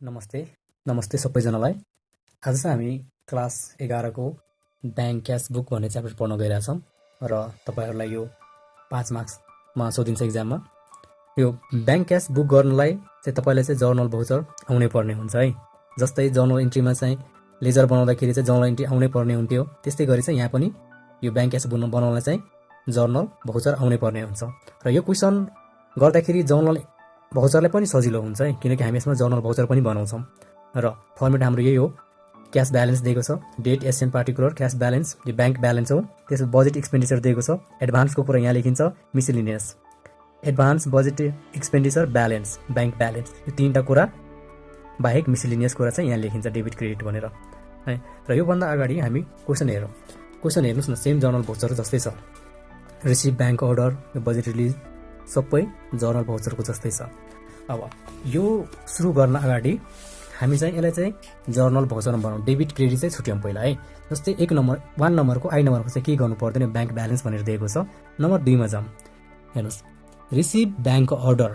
नमस्ते नमस्ते सबैजनालाई। आज चाहिँ हामी क्लास 11 को ब्याङ्क क्यास बुक भन्ने च्याप्टर पढ्न गइरहेछौँ र तपाईहरुलाई यो 5 मार्क्समा सोधिन्छ एक्जाममा। यो ब्याङ्क क्यास बुक गर्नलाई चाहिँ तपाईले चाहिँ जर्नल भाउचर आउनै पर्ने हुन्छ है। जस्तै जर्नल इन्ट्रीमा चाहिँ लेजर बनाउँदाखेरि चाहिँ जर्नल इन्ट्री आउनै पर्ने हुन्थ्यो, त्यस्तै गरी चाहिँ यहाँ पनि यो ब्याङ्क क्यास बुक बनाउनलाई चाहिँ जर्नल भाउचर आउनै पर्ने हुन्छ। र यो क्वेशन गर्दाखेरि जर्नल भाउचरलाई पनि सजिलो हुन्छ है, किनकि हामी यसमा जर्नल भाउचर पनि बनाउँछौँ र फर्मेट हाम्रो यही हो। क्यास ब्यालेन्स दिएको छ, date SN particular cash balance यो ब्याङ्क ब्यालेन्स हो। त्यसपछि बजेट एक्सपेन्डिचर दिएको छ, एडभान्सको कुरा यहाँ लेखिन्छ miscellaneous, advance budget expenditure balance bank balance, यो तीनटा कुरा बाहेक मिसेलिनियस कुरा चाहिँ यहाँ लेखिन्छ डेबिट क्रेडिट भनेर है। र योभन्दा अगाडि हामी क्वेसन हेरौँ। क्वेसन हेर्नुहोस् न, सेम जर्नल भाउचर जस्तै छ। रिसिभ ब्याङ्क अर्डर, यो बजेट रिलिज सबै जर्नल भाउचरको जस्तै छ। अब यो सुरु गर्न अगाडि हामी चाहिँ यसलाई चाहिँ जर्नल भाउचरमा बनाउँ। डेबिट क्रेडिट चाहिँ छुट्याउँ पहिला है। जस्तै 1 नम्बरको आई नम्बरको चाहिँ के गर्नु पर्दैन, ब्याङ्क ब्यालेन्स भनेर दिएको छ। नम्बर 2 मा जाऊँ। हेर्नुहोस्, receive bank order,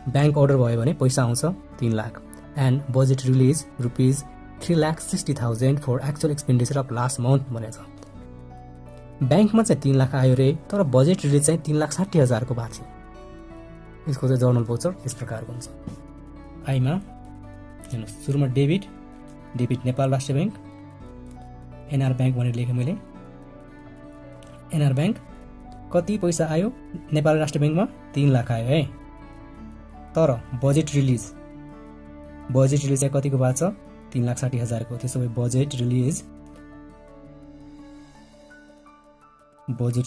bank order भयो भने पैसा आउँछ 3 lakh and budget release rupees 3,60,000 for actual expenditure of last month भनेको छ। ब्याङ्कमा चाहिँ 3 लाख आयो रे, तर बजेट रिलिज चाहिँ 3,60,000 को भएको छ। यसको चाहिँ जर्नल भाउचर यस प्रकारको हुन्छ। आइमा हेर्नुहोस्, सुरुमा डेबिट नेपाल राष्ट्र ब्याङ्क, एनआर ब्याङ्क भनेर लेखेँ मैले। एनआर ब्याङ्क कति पैसा आयो नेपाल राष्ट्र ब्याङ्कमा 3 लाख आयो है, तर बजेट रिलिज चाहिँ कतिको भएको छ 3,60,000 को। त्यसो भए बजेट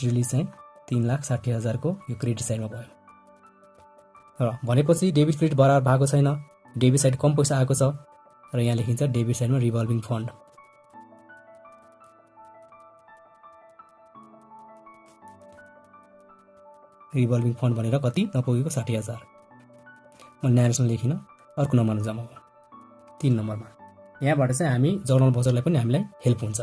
रिलिज चाहिँ 3,60,000 को यो क्रेडिट साइडमा भयो। र भनेपछि डेबिट क्रेडिट बराबर भएको छैन, डेबिट साइड कम पैसा आएको छ र यहाँ लेखिन्छ डेबिट साइडमा रिभल्भिङ फन्ड। रिभल्भिङ फन्ड भनेर कति नपुगेको 60,000। म न्यारेसन लेखिन, अर्को नम्बरमा जाम। 3 नम्बरमा यहाँबाट चाहिँ हामी जर्नल भाउचरलाई पनि हामीलाई हेल्प हुन्छ।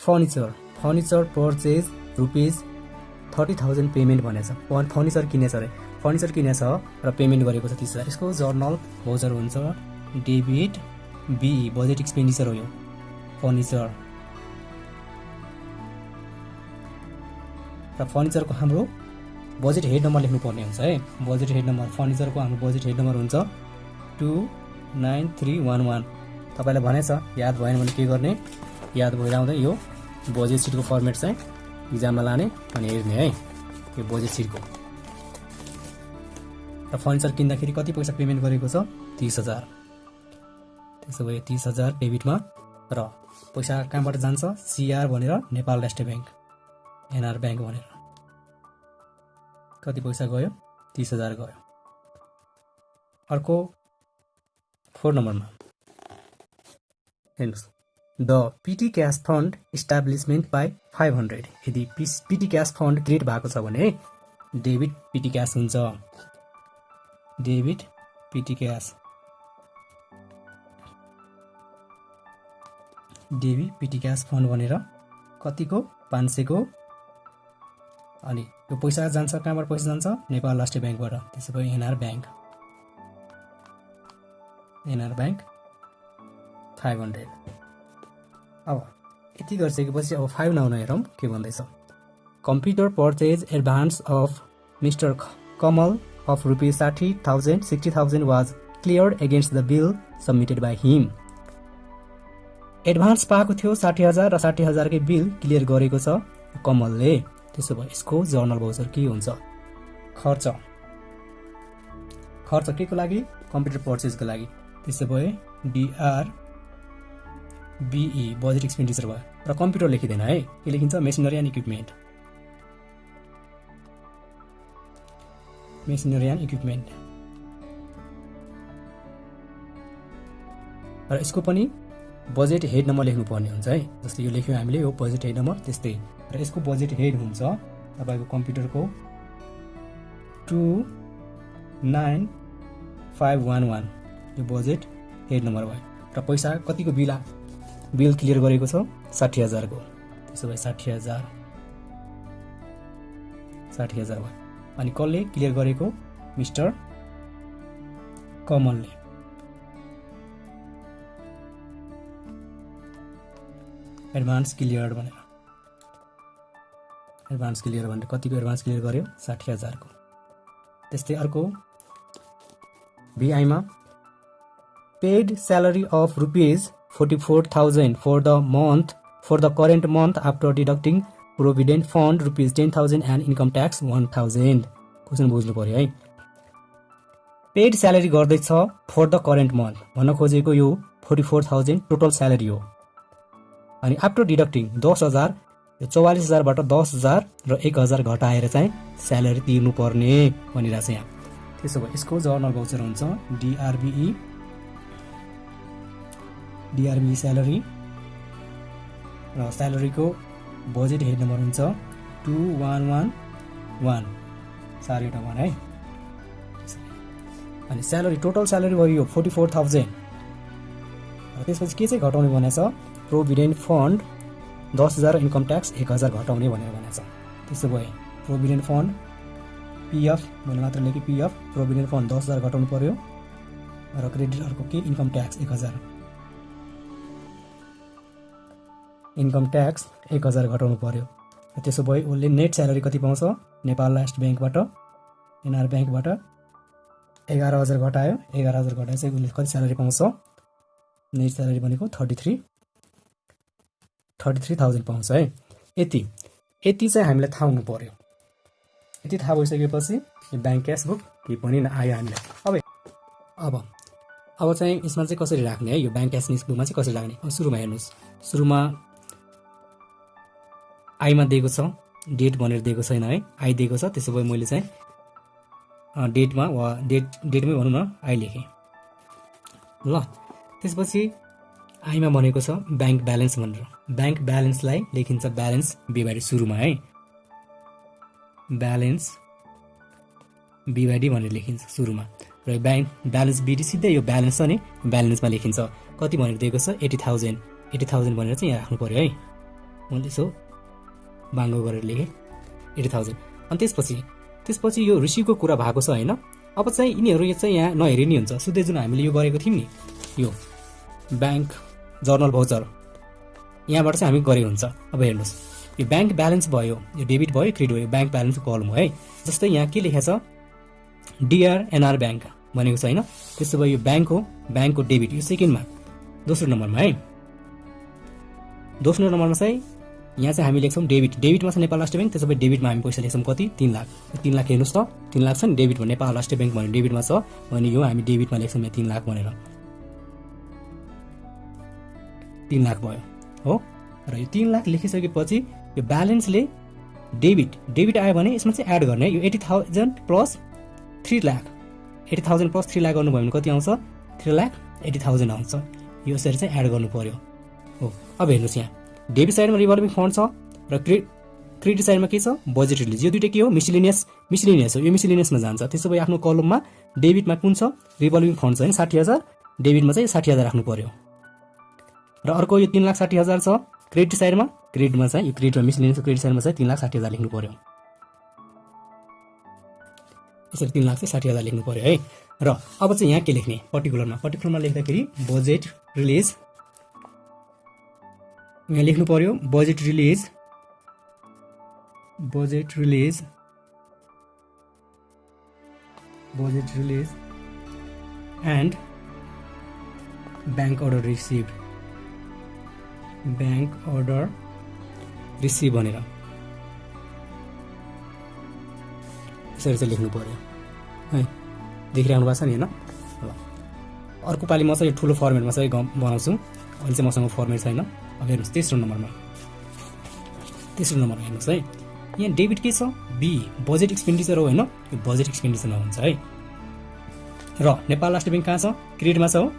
फर्निचर पर्चेज रुपिज 30,000 पेमेन्ट भनेछ। फर्निचर किनेछ रे, फर्निचर किनेछ र पेमेन्ट गरेको छ 30,000। यसको जर्नल भाउचर हुन्छ डेबिट बिई, बजेट एक्सपेन्डिचर हो यो फर्निचर। र फर्निचरको हाम्रो बजेट हेड नम्बर लेख्नु पर्ने हुन्छ है। बजेट हेड नम्बर फर्निचरको हाम्रो बजेट हेड नम्बर हुन्छ 29311। तपाईलाई भनेछ, याद भएन भने के गर्ने, याद भएर आउँदै यो बजेट सिटको फर्मेट चाहिँ इक्जाममा लाने अनि हेर्ने है, यो बजेट सिटको। र फर्निचर किन्दाखेरि कति पैसा पेमेन्ट गरेको छ 30,000। त्यसो भए 30,000 डेबिटमा, र पैसा कहाँबाट जान्छ सिआर भनेर नेपाल राष्ट्र ब्याङ्क, एनआर ब्याङ्क भनेर कति पैसा गयो 30,000 गयो। अर्को 4 नम्बरमा हेर्नुहोस्, the petty cash fund establishment by 500। यदि पिटी क्यास फन्ड क्रिएट भएको छ भने डेबिट पिटी क्यास हुन्छ। Debit petty cash, debit petty cash fund भनेर कतिको 500 को। अनि यो पैसा जान्छ कहाँबाट, पैसा जान्छ नेपाल राष्ट्र ब्याङ्कबाट। त्यसो भए एनआर ब्याङ्क 500। अब यति गरिसकेपछि अब 5 नम्बर हेरौँ के भन्दैछ। Computer purchase advance of mister Kamal of rupees 60,000 was cleared against the bill submitted by him. Advance पाएको थियो 60,000 र 60,000 कै बिल क्लियर गरेको छ कमलले। त्यसो भए यसको जर्नल भाउचर के हुन्छ, खर्च के को लागि, कम्प्युटर पर्चेजको लागि। त्यसो भए डिआर बिई बजेट एक्सपेन्डिचर भयो। र कम्प्युटर लेखिँदैन है, के लेखिन्छ मेसिनरी एन्ड इक्विपमेन्ट। र यसको पनि बजेट हेड नम्बर लेख्नु पर्ने हुन्छ है। जस्तै यो लेख्यौँ हामीले, यो बजेट हेड नम्बर त्यस्तै। र यसको बजेट हेड हुन्छ तपाईँको कम्प्युटरको 29511, यो बजेट हेड नम्बर भयो। र पैसा कतिको बिल क्लियर गरेको छ 60,000 को। त्यसो भए 60,000 भयो। अनि कसले क्लियर गरेको मिस्टर कमलले। एडभान्स क्लियर भनेर कतिको एडभान्स क्लियर गर्यो 60,000 को। त्यस्तै अर्को VI मा paid salary of ₹44,000 for the current month after deducting provident fund ₹10,000 and income tax 1,000। Question बुझ्नु पर्यो है। पेड स्यालेरी गर्दैछ फर द करेन्ट मन्थ भन्न खोजेको यो 44,000 टोटल स्यालेरी हो। अनि आफ्टर डिडक्टिङ 10,000 यो 44,000 बाट 10,000 र 1,000 घटाएर चाहिँ स्यालेरी तिर्नु पर्ने भनिरहेछ यहाँ। त्यसो भए यसको जर्नल भाउचर हुन्छ DRBE स्यालेरी र स्यालेरीको बजेट हेड नम्बर हुन्छ 2111 4 1 है। अनि स्यालेरी टोटल स्यालेरी भयो यो 44,000। त्यसपछि के चाहिँ घटाउने भनेछ प्रोभिडेन्ट फन्ड 10,000 इन्कम ट्याक्स 1,000 घटाउने भनेर भनेछ। त्यसो भए प्रोभिडेन्ट फन्ड PF मैले मात्र लेखेँ PF प्रोभिडेन्ट फन्ड 10,000 घटाउनु पर्यो र क्रेडिट अर्को के इन्कम ट्याक्स 1,000 घटाउनु पर्यो। त्यसो भए उसले नेट स्यालेरी कति पाउँछ नेपाल लास्ट ब्याङ्कबाट NR ब्याङ्कबाट 11,000 घटायो 11,000 घटाएपछि उसले कति स्यालेरी पाउँछ नेट स्यालेरी भनेको 33,000 पाउँछ है। यति चाहिँ हामीलाई थाहा हुनु पर्यो। यति थाहा भइसकेपछि यो ब्याङ्क क्यास बुक के पनि आयो हामीलाई। अब चाहिँ यसमा चाहिँ कसरी राख्ने है यो ब्याङ्क क्यास बुकमा चाहिँ कसरी राख्ने। सुरुमा हेर्नुहोस् सुरुमा आईमा दिएको छ डेट भनेर दिएको छैन है आई दिएको छ। त्यसो भए मैले चाहिँ डेटमा वा डेटमै भनौँ न आई लेखेँ ल। त्यसपछि आईमा भनेको छ ब्याङ्क ब्यालेन्स भनेर ब्याङ्क ब्यालेन्सलाई लेखिन्छ ब्यालेन्स बिभाइडी सुरुमा है ब्यालेन्स बिभाइडी भनेर लेखिन्छ सुरुमा र ब्याङ्क ब्यालेन्स बिडी सिधै यो ब्यालेन्स छ नि ब्यालेन्समा लेखिन्छ कति भनेर दिएको छ 80,000 भनेर चाहिँ यहाँ राख्नु पर्यो है। मैले यसो बाङ्गो गरेर लेखेँ 80,000। अनि त्यसपछि यो रिसिभको कुरा भएको छ होइन। अब चाहिँ यिनीहरू चाहिँ यहाँ नहेरि नि हुन्छ सुधै जुन हामीले यो गरेको थियौँ नि यो ब्याङ्क जर्नल भाउचर यहाँबाट चाहिँ हामी गरेको हुन्छ। अब हेर्नुहोस् यो ब्याङ्क ब्यालेन्स भयो यो डेबिट भयो क्रेडिट भयो ब्याङ्क ब्यालेन्सको कलम हो है। जस्तै यहाँ के लेखेको छ DR NR ब्याङ्क भनेको छ होइन। त्यसो भए यो ब्याङ्कको डेबिट यो सेकेन्डमा दोस्रो नम्बरमा है। दोस्रो नम्बरमा चाहिँ यहाँ चाहिँ हामी लेख्छौँ डेबिटमा छ नेपाल राष्ट्र ब्याङ्क। त्यसो भए डेबिटमा हामी पैसा लेख्छौँ कति 3 लाख। 3 लाख हेर्नुहोस् त 3 लाख छ नि डेबिट भने नेपाल राष्ट्र ब्याङ्क भने डेबिटमा छ भने यो हामी डेबिटमा लेख्छौँ यहाँ 3 लाख भनेर 3 लाख भयो हो। र यो 3 लाख लेखिसकेपछि यो ब्यालेन्सले डेबिट आयो भने यसमा चाहिँ एड गर्ने यो 80,000 प्लस 3 लाख 80,000 प्लस 3 लाख गर्नुभयो भने कति आउँछ 3,80,000 आउँछ। यो यसरी चाहिँ एड गर्नु पर्यो हो। अब हेर्नुहोस् यहाँ डेबिट साइडमा रिभल्भिङ फन्ड छ र क्रेडिट साइडमा के छ बजेट रिलिज। यो दुइटा के हो मिसलेनियस हो यो मिसलेनियसमा जान्छ। त्यसो भए आफ्नो कलममा डेबिटमा कुन छ रिभल्भिङ फन्ड छ होइन 60,000 डेबिटमा चाहिँ 60,000 राख्नु पर्यो। र अर्को यो 3,60,000 छ क्रेडिट साइडमा क्रेडिटमा चाहिँ यो क्रेडिटमा मिसलेनियस क्रेडिट साइडमा चाहिँ 3,60,000 लेख्नु पर्यो। यसरी 3,60,000 लेख्नु पर्यो है। र अब चाहिँ यहाँ के लेख्ने पर्टिकुलरमा लेख्दाखेरि बजेट रिलिज यहाँ लेख्नु पर्यो budget release and bank order receive भनेर यसरी चाहिँ लेख्नु पर्यो है। देखिरहनु भएको छ नि होइन। ल अर्को पालि म चाहिँ यो ठुलो फर्मेटमा चाहिँ बनाउँछु अहिले चाहिँ मसँग फर्मेट छैन। अब हेर्नुहोस् तेस्रो नम्बरमा हेर्नुहोस् है यहाँ डेबिट के छ बी बजेट एक्सपेन्डिचर हो होइन यो बजेट एक्सपेन्डिचरमा हुन्छ है। र नेपाल राष्ट्र ब्याङ्क कहाँ छ क्रेडिटमा छ हो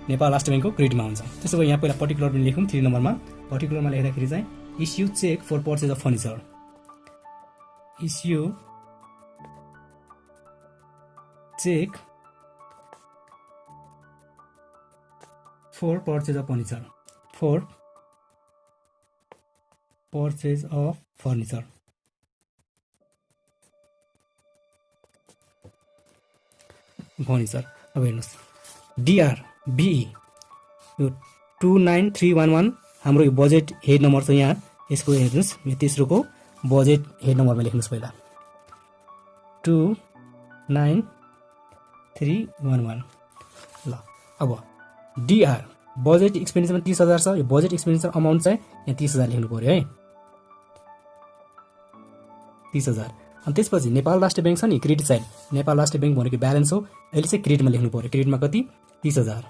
नेपाल राष्ट्र ब्याङ्कको क्रेडिटमा हुन्छ। त्यसो भए यहाँ पहिला पर्टिकुलर पनि लेखौँ 3 नम्बरमा पर्टिकुलरमा लेख्दाखेरि चाहिँ issue cheque for purchase of furniture issue cheque for purchase of furniture furniture. अब हेर्नुहोस् डिआर बिई यो 29311 हाम्रो यो बजेट हेड नम्बर छ यहाँ। यसको हेर्नुहोस् यो तेस्रोको बजेट हेड नम्बरमा लेख्नुहोस् पहिला 29311। ल अब डिआर बजेट एक्सपेन्डिचरमा 30,000 छ। यो बजेट एक्सपेन्डिचर अमाउन्ट चाहिँ यहाँ 30,000 लेख्नु पर्यो है, 30,000। अनि त्यसपछि नेपाल राष्ट्र ब्याङ्क छ नि क्रेडिट साइड, नेपाल राष्ट्र ब्याङ्क भनेको ब्यालेन्स हो, अहिले चाहिँ क्रेडिटमा लेख्नु पर्यो। क्रेडिटमा कति 30,000।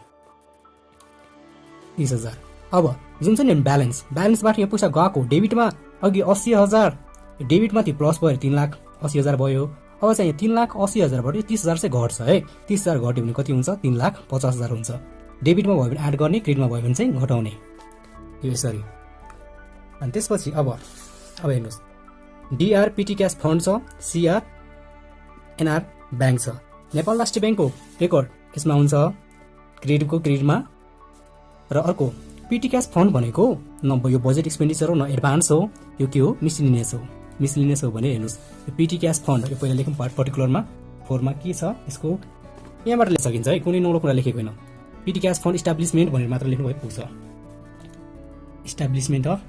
अब जुन चाहिँ नि ब्यालेन्सबाट यहाँ पैसा गएको डेबिटमा अघि 80,000, डेबिटमा त्यो प्लस भयो 3,80,000 भयो। अब चाहिँ 3,80,000बाट 30,000 चाहिँ घट्छ है। 30,000 घट्यो भने कति हुन्छ 3,50,000 हुन्छ। डेबिटमा भयो भने एड गर्ने, क्रेडिटमा भयो भने चाहिँ घटाउने, यो यसरी। अनि त्यसपछि अब हेर्नुहोस् डिआर पिटी क्यास फन्ड छ, सिआर एनआर ब्याङ्क छ। नेपाल राष्ट्रिय ब्याङ्कको रेकर्ड यसमा हुन्छ क्रेडिटमा, र अर्को पिटी क्यास फन्ड भनेको न यो बजेट एक्सपेन्डिचर हो न एडभान्स हो, यो के हो मिसलिनियस हो। मिसलिनियस हो भने हेर्नुहोस् यो पिटी क्यास फन्ड यो पहिला लेखौँ पर्टिकुलरमा 4 मा के छ यसको यहाँबाट लेख्न सकिन्छ है, कुनै नौलो कुरा लेखेको होइन। पिटी क्यास फन्ड इस्टाब्लिसमेन्ट भनेर मात्र लेख्नु भए पुग्छ। Establishment of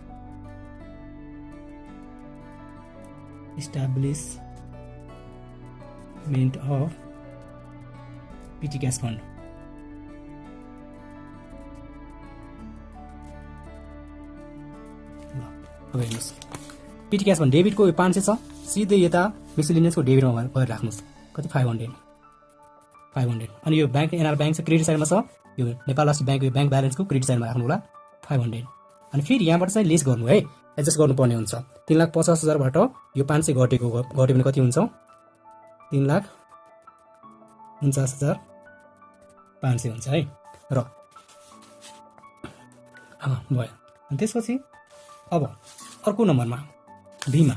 petty cash fund. अब हेर्नुहोस् पिटी क्यास फन्ड डेबिटको 500 छ, सिधै यता मिसलिनियसको डेबिटमा गएर राख्नुहोस् कति 500। अनि यो ब्याङ्क एनआर ब्याङ्क छ क्रेडिट साइडमा छ, यो नेपाल राष्ट्र ब्याङ्क यो ब्याङ्क ब्यालेन्सको क्रेडिट साइडमा राख्नु होला 500। अनि फेरि यहाँबाट चाहिँ लेस गर्नु है, एडजस्ट गर्नुपर्ने हुन्छ। 3,50,000बाट यो 500 घट्यो भने कति हुन्छ 3,49,500 हुन्छ है। र भयो। अनि त्यसपछि अब अर्को नम्बरमा भीमा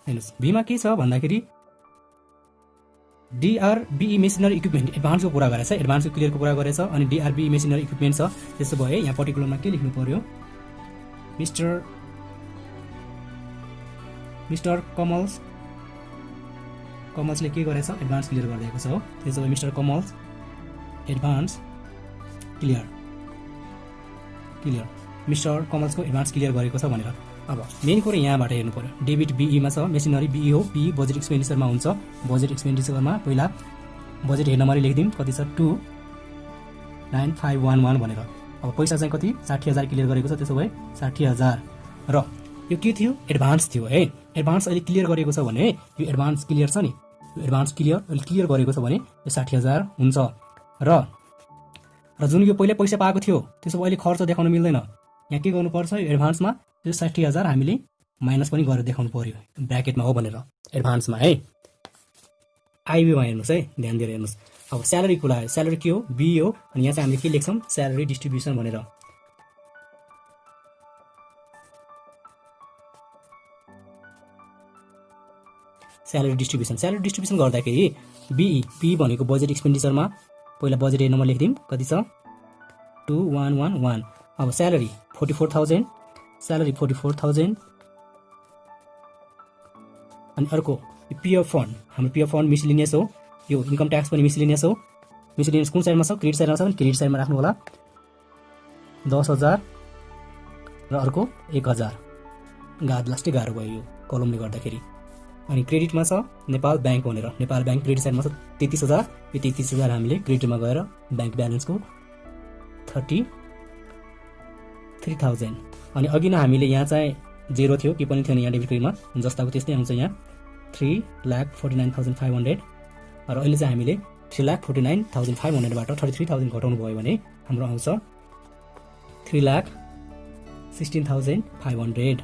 हेर्नुहोस्, भीमा के छ भन्दाखेरि डिआरबिई मेसिनरी इक्विपमेन्ट एडभान्सको कुरा गरेछ, एडभान्सको क्लियरको कुरा गरेछ। अनि डिआरबिई मेसिनरी इक्विपमेन्ट छ। त्यसो भए यहाँ पर्टिकुलरमा के लेख्नु पर्यो मिस्टर कमल्सले के गरेछ एडभान्स क्लियर गरिदिएको छ हो। त्यसो भए mister Kamal's advance clear mister कमल्सको एडभान्स क्लियर गरेको छ भनेर। अब मेन कुरा यहाँबाट हेर्नु पर्यो, डेबिट बिईमा छ, मेसिनरी बिई हो, बिई बजेट एक्सपेन्डिचरमा हुन्छ। बजेट एक्सपेन्डिचरमा पहिला बजेट हेड नम्बर लेखिदिउँ कति छ 29511 भनेर। अब पैसा चाहिँ कति 60,000 क्लियर गरेको छ। त्यसो भए 60,000 र यो के थियो एडभान्स थियो है। एडभान्स अहिले क्लियर गरेको छ भने यो एडभान्स क्लियर छ नि, यो एडभान्स क्लियर गरेको छ भने यो 60,000 हुन्छ। र जुन यो पहिला पैसा पाएको थियो त्यसो भए अहिले खर्च देखाउन मिल्दैन। यहाँ के गर्नुपर्छ यो एडभान्समा यो 60,000 हामीले माइनस पनि गरेर देखाउनु पर्यो, ब्र्याकेटमा हो भनेर एडभान्समा है। आइबीमा हेर्नुहोस् है, ध्यान दिएर हेर्नुहोस्। अब स्यालेरी कुरा आयो, स्यालेरी के हो बिई हो। अनि यहाँ चाहिँ हामीले के लेख्छौँ स्यालेरी डिस्ट्रिब्युसन भनेर। स्यालेरी डिस्ट्रिब्युसन गर्दाखेरि बिई भनेको बजेट एक्सपेन्डिचरमा पहिला बजेट हेड नम्बर लेखिदिउँ कति छ 2111। अब स्यालेरी 44,000 अनि अर्को पिएफ फन्ड, हाम्रो पिएफ फन्ड मिसलिनियस हो, यो इन्कम ट्याक्स पनि मिसलिनियस हो। मिसलिनियस कुन साइडमा छ क्रेडिट साइडमा छ भने क्रेडिट साइडमा राख्नु होला 10,000 र अर्को 1,000। लास्टै गाह्रो भयो यो कलमले गर्दाखेरि। अनि क्रेडिटमा छ नेपाल ब्याङ्क भनेर, नेपाल ब्याङ्क क्रेडिट साइडमा छ 33,000। यो 33,000 हामीले क्रेडिटमा गएर ब्याङ्क ब्यालेन्सको 33,000। अनि अघि नै हामीले यहाँ चाहिँ 0 थियो, के पनि थिएन यहाँ डेबिट क्रेडिटमा, जस्ताको त्यस्तै आउँछ यहाँ 3,49,500। र अहिले चाहिँ हामीले 3,49,500बाट 33,000 घटाउनु भयो भने हाम्रो आउँछ 3,16,500।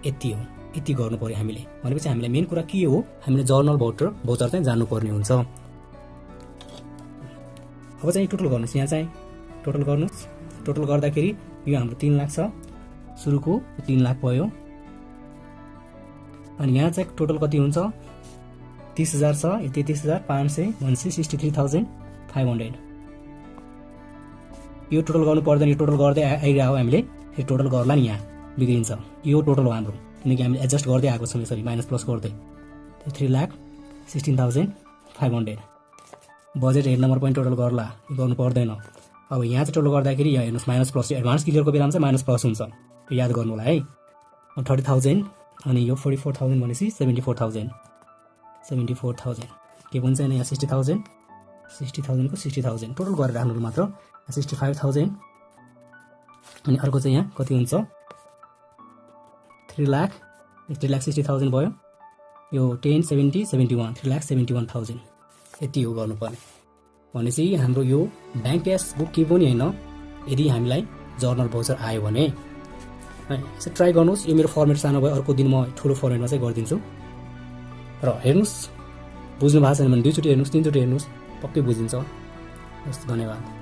यति हो, यति गर्नु पर्यो हामीले। भनेपछि हामीलाई मेन कुरा के हो, हामीले जर्नल भोचर चाहिँ जान्नुपर्ने हुन्छ। अब चाहिँ टोटल गर्नुहोस्, यहाँ चाहिँ टोटल गर्नुहोस्। टोटल गर्दाखेरि यो हाम्रो 3 लाख छ, सुरुको 3 लाख भयो। अनि यहाँ चाहिँ टोटल कति हुन्छ 30,000 छ, यो 33,500 163,500। यो टोटल गर्नु पर्दैन, यो टोटल गर्दै आइरहेको हामीले, यो टोटल गर्ला नि यहाँ बिग्रिन्छ। यो टोटल हो हाम्रो, किनकि हामीले एडजस्ट गर्दै आएको छौँ यसरी माइनस प्लस गर्दै। 3,16,500 बजेट हेड नम्बर पनि टोटल गर्नु पर्दैन। अब यहाँ चाहिँ टोटल गर्दाखेरि यहाँ हेर्नुहोस् माइनस प्लस एडभान्स क्लियरको बेलामा चाहिँ माइनस प्लस हुन्छ, यो याद गर्नु होला है। 30,000 अनि यो 44,000 भनेपछि 74,000 के पनि छैन यहाँ। 60,000 को 60,000 टोटल गरेर राख्नु मात्र। 65,000 अनि अर्को चाहिँ यहाँ कति हुन्छ 3,60,000 भयो। यो 10 70 71 3,71,000 यति हो गर्नुपर्ने। भनेपछि हाम्रो यो ब्याङ्क क्यास बुक के पनि होइन, यदि हामीलाई जर्नल भाउचर आयो भने है यसो ट्राई गर्नुहोस्। यो मेरो फर्मेट सानो भयो, अर्को दिन म ठुलो फर्मेटमा चाहिँ गरिदिन्छु। र हेर्नुहोस् बुझ्नु भएको छैन भने 2 चोटि हेर्नुहोस् 3 चोटि हेर्नुहोस्, पक्कै बुझिन्छ। हस् धन्यवाद।